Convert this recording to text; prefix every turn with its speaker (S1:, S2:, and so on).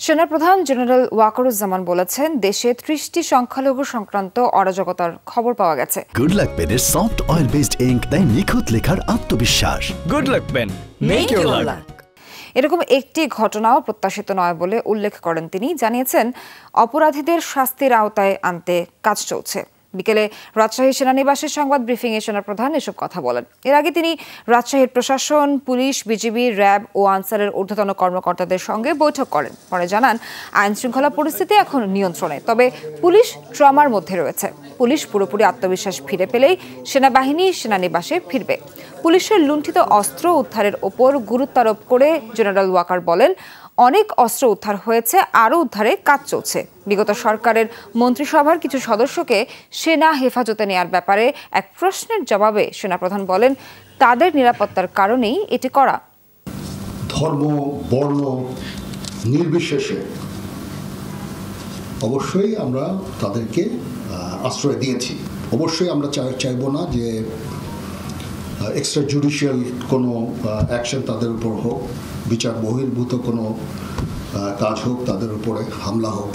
S1: সেনাপ্রধান জেনারেল ওয়াকারুজ্জামান বলেছেন, দেশে ৩০টি সংখ্যালঘু সংক্রান্ত অরাজকতার খবর পাওয়া গেছে।
S2: গুড লাক পেনের সফট অয়েল বেসড ইঙ্ক দেয় নিখুঁত লেখার আত্মবিশ্বাস।
S3: Good luck pen, make your luck.
S1: এরকম একটি ঘটনাও প্রত্যাশিত নয় বলে উল্লেখ করেন তিনি। জানিয়েছেন, অপরাধীদের শাস্তির আওতায় আনতে কাজ চলছে। বিকেলে রাজশাহী সেনানিবাসের সংবাদ ব্রিফিংয়ে সেনাপ্রধান এসব কথা বলেন। এর আগে তিনি রাজশাহীর প্রশাসন, পুলিশ, বিজিবি, র্যাব ও আনসারের ঊর্ধ্বতন কর্মকর্তাদের সঙ্গে বৈঠক করেন। পরে জানান, আইন শৃঙ্খলা পরিস্থিতি এখন নিয়ন্ত্রণে, তবে পুলিশ ট্রমার মধ্যে রয়েছে। পুলিশ পুরোপুরি আত্মবিশ্বাস ফিরে পেলেই সেনাবাহিনী সেনানিবাসে ফিরবে। পুলিশের লুণ্ঠিত অস্ত্র উদ্ধারের ওপর গুরুত্ব আরোপ করে জেনারেল ওয়াকার বলেন, অনেক অস্ত্র উদ্ধার হয়েছে, আরও উদ্ধারে কাজ চলছে। বিগত সরকারের মন্ত্রিসভার কিছু সদস্যকে সেনা হেফাজতে নেয়ার ব্যাপারে এক প্রশ্নের জবাবে সেনাপ্রধান বলেন, তাদের নিরাপত্তার কারণেই এটি করা।
S4: ধর্ম, বর্ণ নির্বিশেষে অবশ্যই আমরা তাদেরকে আশ্রয় দিয়েছি। অবশ্যই আমরা চাইব না যে এক্সট্রা জুডিশিয়াল কোনো অ্যাকশন তাদের উপর হোক, বিচার বহির্ভূত কোনো কাজ হোক, তাদের উপরে হামলা হোক।